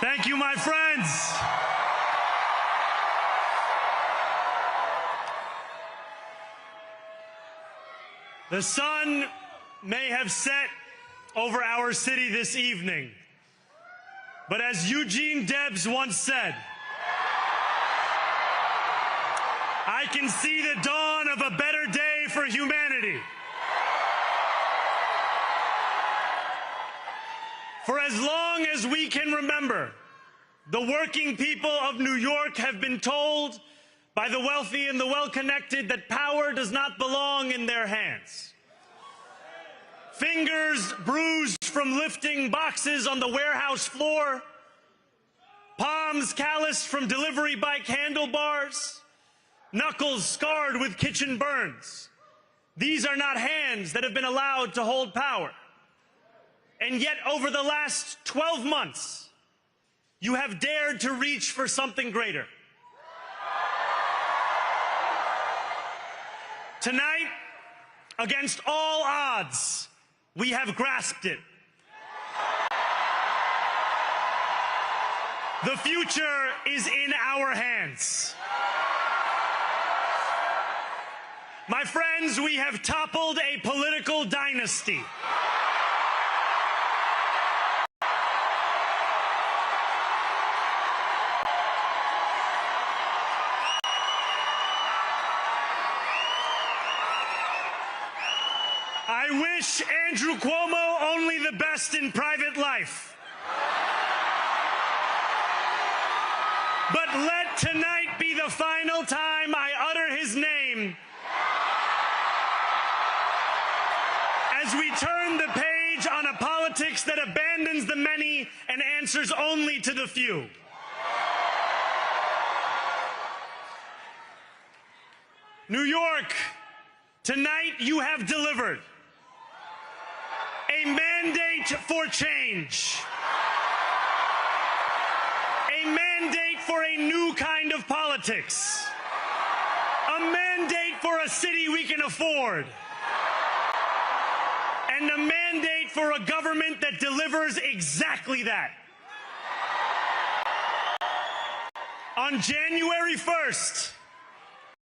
Thank you, my friends. The sun may have set over our city this evening, but as Eugene Debs once said, I can see the dawn of a better day for humanity. For as long as we can remember, the working people of New York have been told by the wealthy and the well-connected that power does not belong in their hands. Fingers bruised from lifting boxes on the warehouse floor, palms calloused from delivery bike handlebars, knuckles scarred with kitchen burns. These are not hands that have been allowed to hold power. And yet, over the last 12 months, you have dared to reach for something greater. Tonight, against all odds, we have grasped it. The future is in our hands. My friends, we have toppled a political dynasty. I wish Andrew Cuomo only the best in private life. But let tonight be the final time I utter his name as we turn the page on a politics that abandons the many and answers only to the few. New York, tonight you have delivered a mandate for change, a mandate for a new kind of politics, a mandate for a city we can afford, and a mandate for a government that delivers exactly that. On January 1st,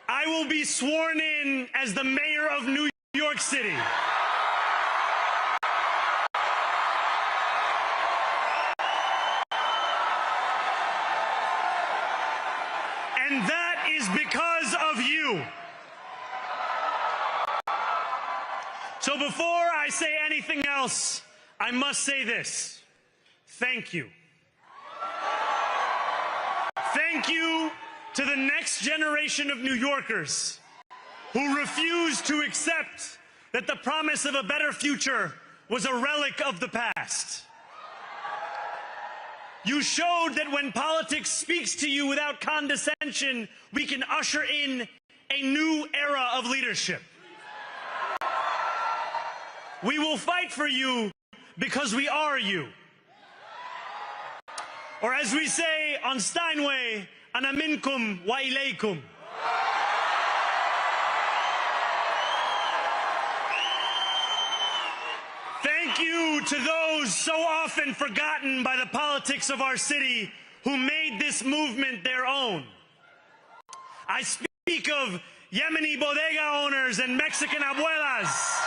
I will be sworn in as the mayor of New York City. And that is because of you. So before I say anything else, I must say this. Thank you. Thank you to the next generation of New Yorkers who refuse to accept that the promise of a better future was a relic of the past. You showed that when politics speaks to you without condescension, we can usher in a new era of leadership. We will fight for you because we are you. Or as we say on Steinway, Ana minkum wa ilaykum. Thank you to those so often forgotten by the politics of our city who made this movement their own. I speak of Yemeni bodega owners and Mexican abuelas,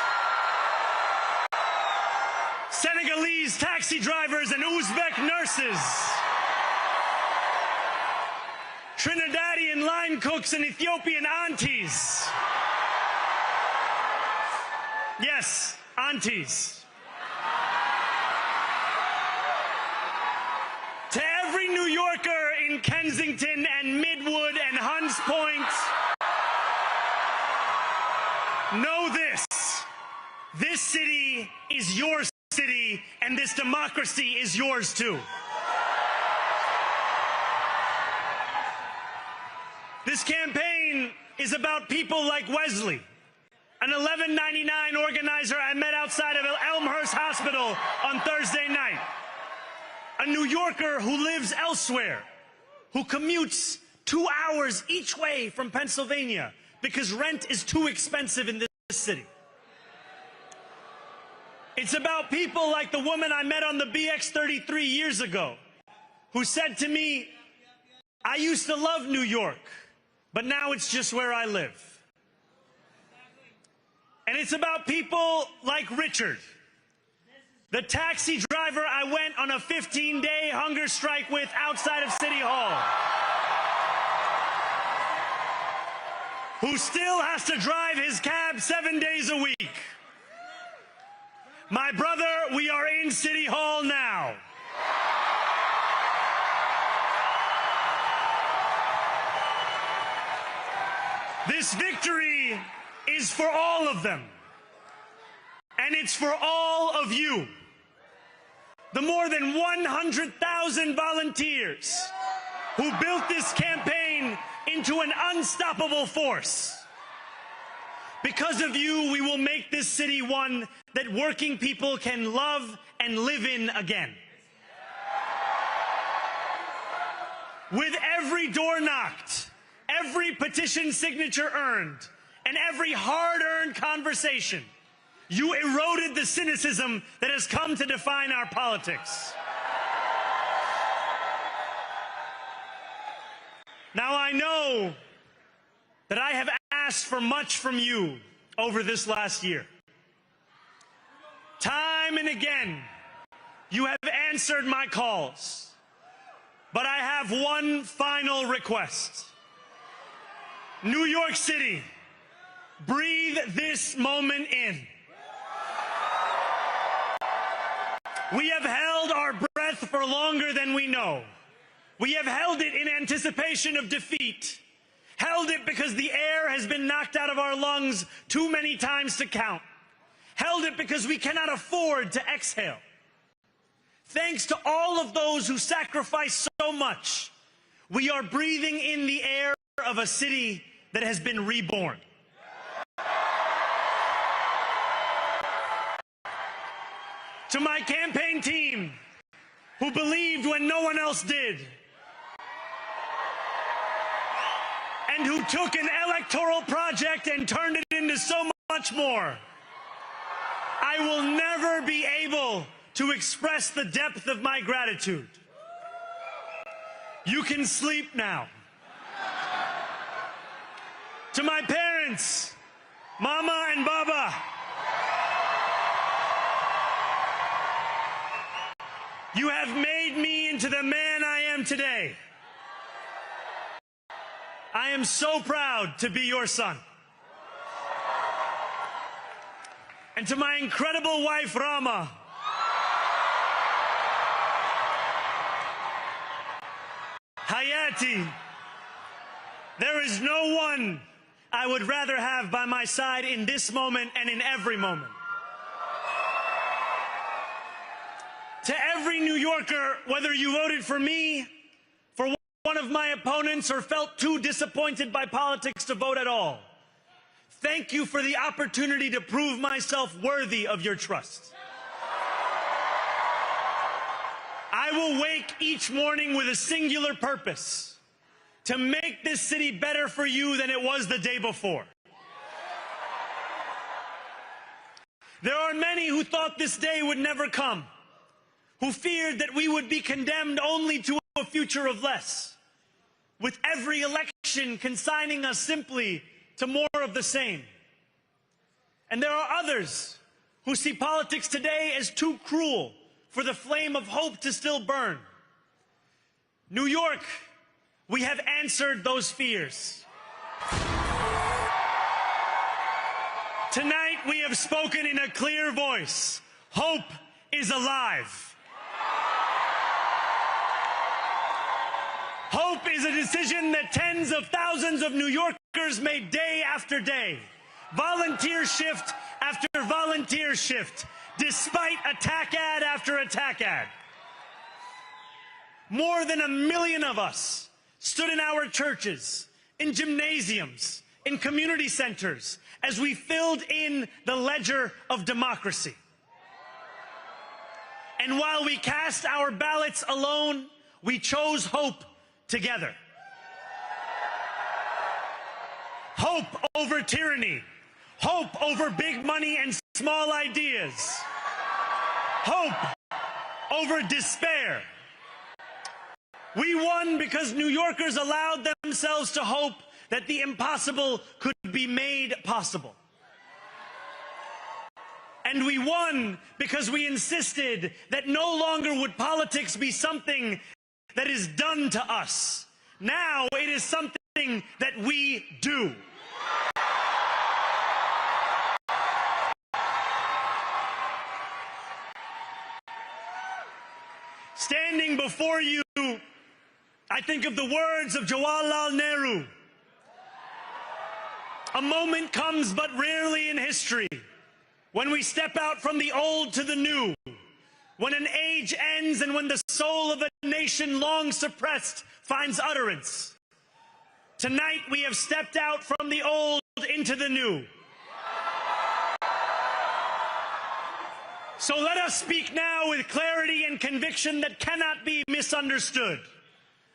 Senegalese taxi drivers and Uzbek nurses, Trinidadian line cooks and Ethiopian aunties. Yes, aunties. To every New Yorker in Kensington and Midwood and Hunts Point, know this. This city is your city, and this democracy is yours too. This campaign is about people like Wesley, an $11.99 organizer I met outside of Elmhurst Hospital on Thursday night. A New Yorker who lives elsewhere, who commutes 2 hours each way from Pennsylvania because rent is too expensive in this city. It's about people like the woman I met on the BX 33 years ago, who said to me, "I used to love New York, but now it's just where I live." And it's about people like Richard, the taxi driver I went on a 15-day hunger strike with outside of City Hall, who still has to drive his cab 7 days a week. My brother, we are in City Hall now. This victory is for all of them, and it's for all of you. The more than 100,000 volunteers who built this campaign into an unstoppable force. Because of you, we will make this city one that working people can love and live in again. With every door knocked, every petition signature earned, and every hard-earned conversation, you eroded the cynicism that has come to define our politics. Now, I know that I have asked for much from you over this last year. Time and again, you have answered my calls. But I have one final request. New York City, breathe this moment in. We have held our breath for longer than we know. We have held it in anticipation of defeat. Held it because the air has been knocked out of our lungs too many times to count. Held it because we cannot afford to exhale. Thanks to all of those who sacrificed so much, we are breathing in the air of a city that has been reborn. To my campaign team, who believed when no one else did, and who took an electoral project and turned it into so much more, I will never be able to express the depth of my gratitude. You can sleep now. To my parents, Mama and Baba, you have made me into the man I am today. I am so proud to be your son. And to my incredible wife, Rama, Hayati, there is no one I would rather have by my side in this moment and in every moment. To every New Yorker, whether you voted for me, for one of my opponents, or felt too disappointed by politics to vote at all, thank you for the opportunity to prove myself worthy of your trust. I will wake each morning with a singular purpose: to make this city better for you than it was the day before. There are many who thought this day would never come, who feared that we would be condemned only to a future of less, with every election consigning us simply to more of the same. And there are others who see politics today as too cruel for the flame of hope to still burn. New York, we have answered those fears. Tonight we have spoken in a clear voice. Hope is alive. Hope is a decision that tens of thousands of New Yorkers made day after day, volunteer shift after volunteer shift, despite attack ad after attack ad. More than 1 million of us stood in our churches, in gymnasiums, in community centers, as we filled in the ledger of democracy. And while we cast our ballots alone, we chose hope together. Hope over tyranny. Hope over big money and small ideas. Hope over despair. We won because New Yorkers allowed themselves to hope that the impossible could be made possible. And we won because we insisted that no longer would politics be something that is done to us. Now it is something that we do. Standing before you, I think of the words of Jawaharlal Nehru. A moment comes but rarely in history when we step out from the old to the new, when an age ends and when the soul of a nation long suppressed finds utterance. Tonight we have stepped out from the old into the new. So let us speak now with clarity and conviction that cannot be misunderstood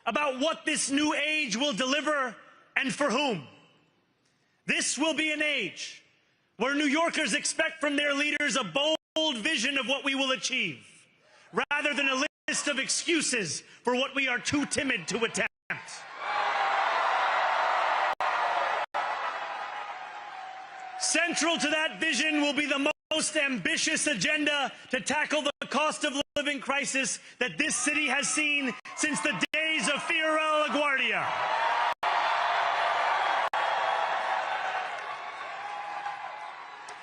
about what this new age will deliver and for whom. This will be an age where New Yorkers expect from their leaders a bold vision of what we will achieve, rather than a list of excuses for what we are too timid to attempt. Central to that vision will be the most ambitious agenda to tackle the cost of living crisis that this city has seen since the days of Fiorella LaGuardia.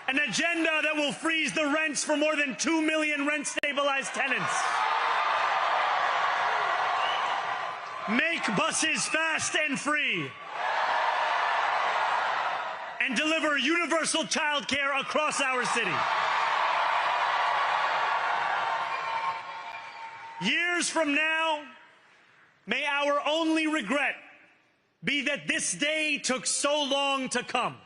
An agenda that will freeze the rents for more than 2 million rent-stabilized tenants. Make buses fast and free. And deliver universal childcare across our city. Years from now, may our only regret be that this day took so long to come.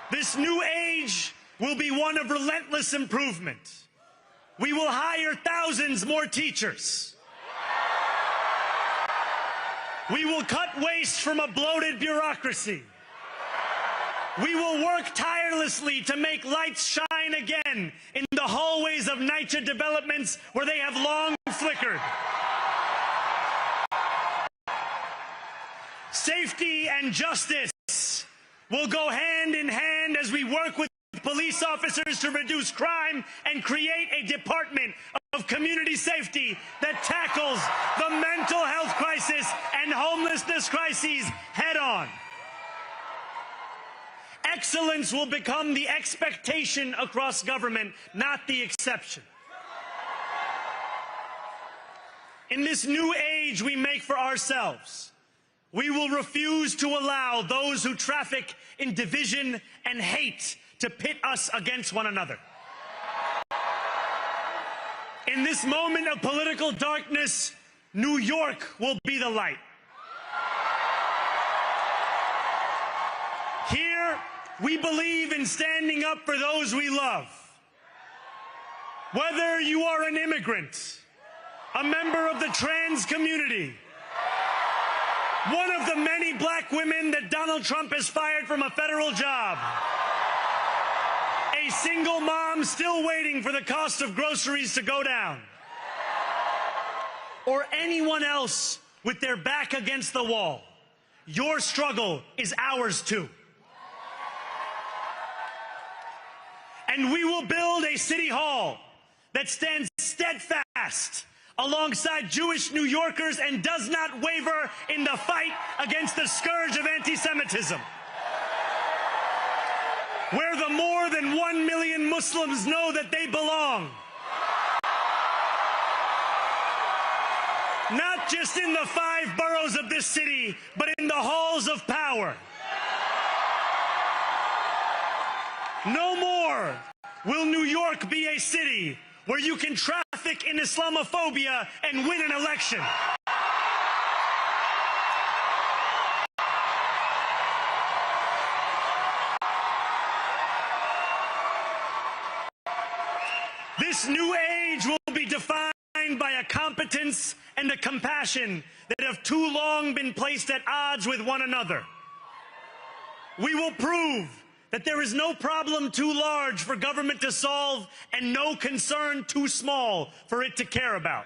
This new age will be one of relentless improvement. We will hire thousands more teachers. We will cut waste from a bloated bureaucracy. We will work tirelessly to make lights shine again in the hallways of NYCHA developments where they have long flickered. Safety and justice will go hand in hand as we work with police officers to reduce crime and create a department of community safety that tackles the mental health crisis and homelessness crises head on. Excellence will become the expectation across government, not the exception. In this new age we make for ourselves, we will refuse to allow those who traffic in division and hate to pit us against one another. In this moment of political darkness, New York will be the light. Here, we believe in standing up for those we love. Whether you are an immigrant, a member of the trans community, one of the many black women that Donald Trump has fired from a federal job, a single mom still waiting for the cost of groceries to go down, or anyone else with their back against the wall, your struggle is ours too. And we will build a city hall that stands steadfast alongside Jewish New Yorkers and does not waver in the fight against the scourge of anti-Semitism. Where the more than 1 million Muslims know that they belong. Not just in the 5 boroughs of this city, but in the halls of power. No more will New York be a city where you can traffic in Islamophobia and win an election. This new age will be defined by a competence and a compassion that have too long been placed at odds with one another. We will prove that there is no problem too large for government to solve and no concern too small for it to care about.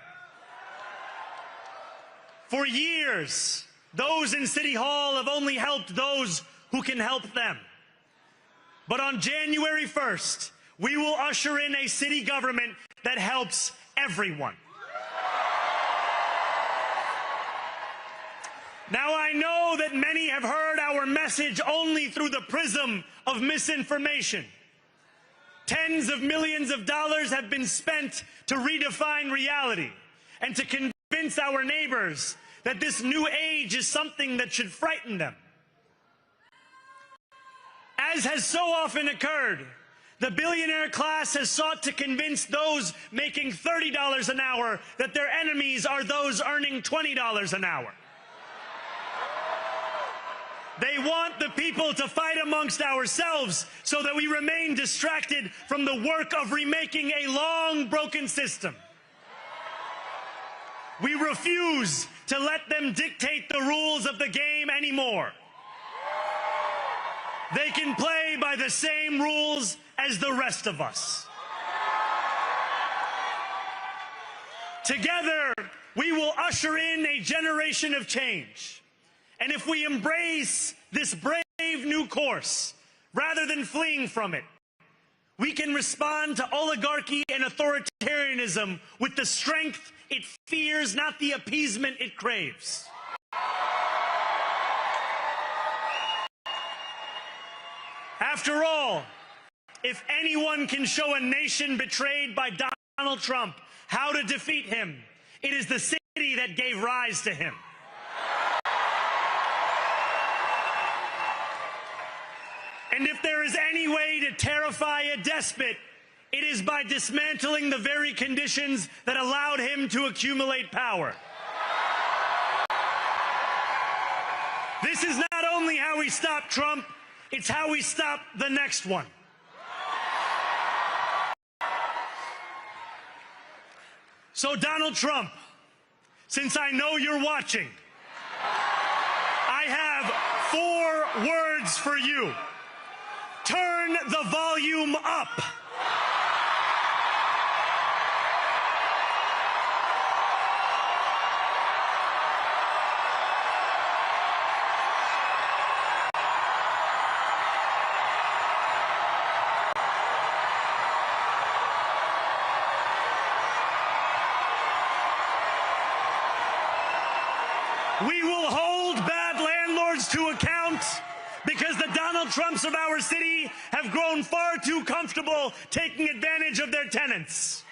For years, those in City Hall have only helped those who can help them. But on January 1st, we will usher in a city government that helps everyone. Now, I know that many have heard our message only through the prism of misinformation. Tens of millions of dollars have been spent to redefine reality and to convince our neighbors that this new age is something that should frighten them. As has so often occurred, the billionaire class has sought to convince those making $30 an hour that their enemies are those earning $20 an hour. They want the people to fight amongst ourselves so that we remain distracted from the work of remaking a long broken system. We refuse to let them dictate the rules of the game anymore. They can play by the same rules as the rest of us. Together, we will usher in a generation of change. And if we embrace this brave new course, rather than fleeing from it, we can respond to oligarchy and authoritarianism with the strength it fears, not the appeasement it craves. After all, if anyone can show a nation betrayed by Donald Trump how to defeat him, it is the city that gave rise to him. And if there is any way to terrify a despot, it is by dismantling the very conditions that allowed him to accumulate power. This is not only how we stop Trump, it's how we stop the next one. So, Donald Trump, since I know you're watching, I have 4 words for you. Turn the volume up. We will hold bad landlords to account because the Donald Trumps of our city have grown far too comfortable taking advantage of their tenants.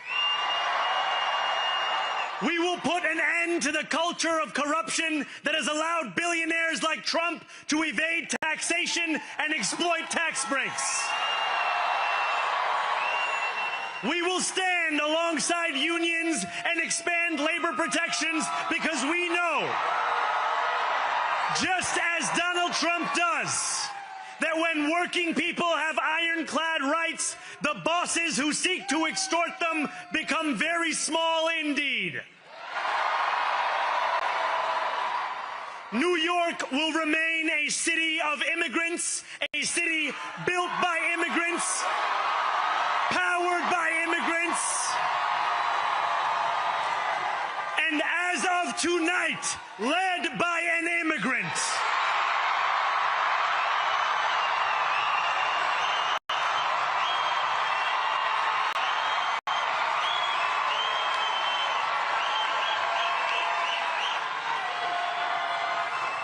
We will put an end to the culture of corruption that has allowed billionaires like Trump to evade taxation and exploit tax breaks. We will stand alongside unions and expand labor protections because we know, just as Donald Trump does, that when working people have ironclad rights, the bosses who seek to extort them become very small indeed. New York will remain a city of immigrants, a city built by immigrants, powered by immigrants, and as of tonight, led by an immigrant.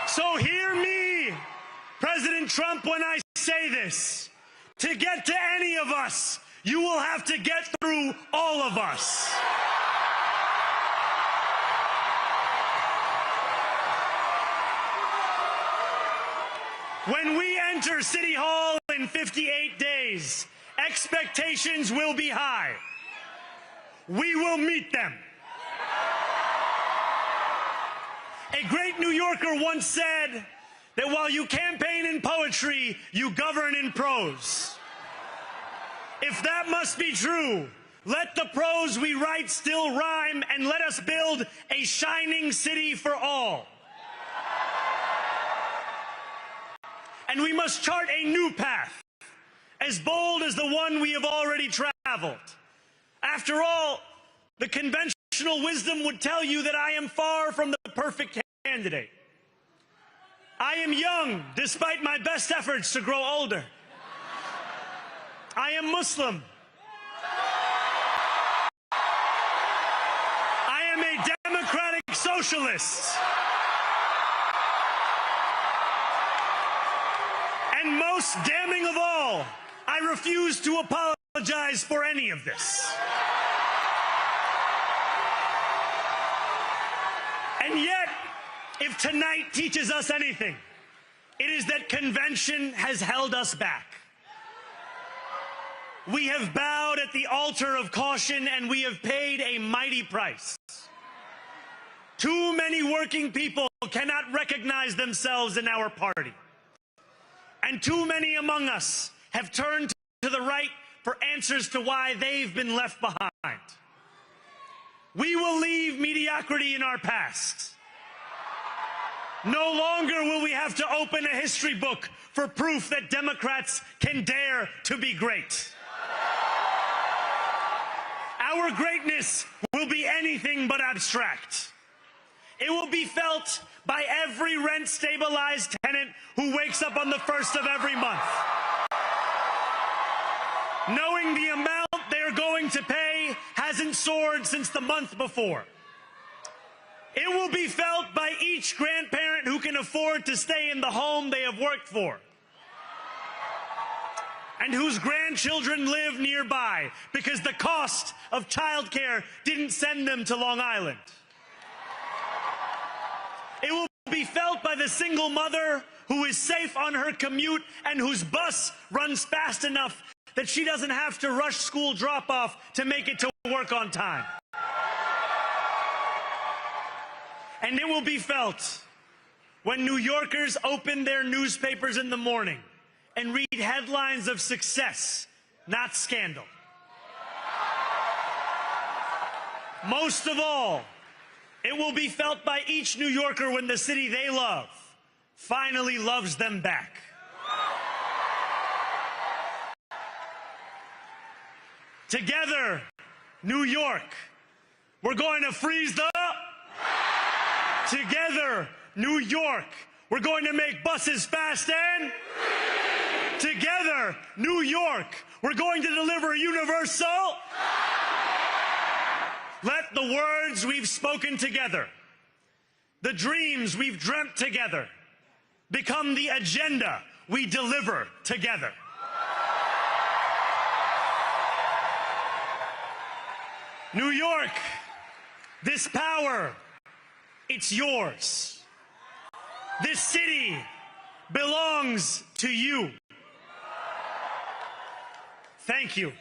So hear me, President Trump, when I say this. To get to any of us, you will have to get through all of us. When we enter City Hall in 58 days, expectations will be high. We will meet them. A great New Yorker once said that while you campaign in poetry, you govern in prose. If that must be true, let the prose we write still rhyme, and let us build a shining city for all. And we must chart a new path, as bold as the one we have already traveled. After all, the conventional wisdom would tell you that I am far from the perfect candidate. I am young, despite my best efforts to grow older. I am Muslim. I am a democratic socialist. And most damning of all, I refuse to apologize for any of this. And yet, if tonight teaches us anything, it is that convention has held us back. We have bowed at the altar of caution, and we have paid a mighty price. Too many working people cannot recognize themselves in our party. And too many among us have turned to the right for answers to why they've been left behind. We will leave mediocrity in our past. No longer will we have to open a history book for proof that Democrats can dare to be great. Our greatness will be anything but abstract. It will be felt by every rent-stabilized tenant who wakes up on the first of every month, knowing the amount they're going to pay hasn't soared since the month before. It will be felt by each grandparent who can afford to stay in the home they have worked for, and whose grandchildren live nearby because the cost of childcare didn't send them to Long Island. It will be felt by the single mother who is safe on her commute and whose bus runs fast enough that she doesn't have to rush school drop-off to make it to work on time. And it will be felt when New Yorkers open their newspapers in the morning and read headlines of success, not scandal. Most of all, it will be felt by each New Yorker when the city they love finally loves them back. Together, New York, we're going to freeze the... Together, New York, we're going to make buses fast and... Together, New York, we're going to deliver universal... Let the words we've spoken together, the dreams we've dreamt together, become the agenda we deliver together. New York, this power, it's yours. This city belongs to you. Thank you.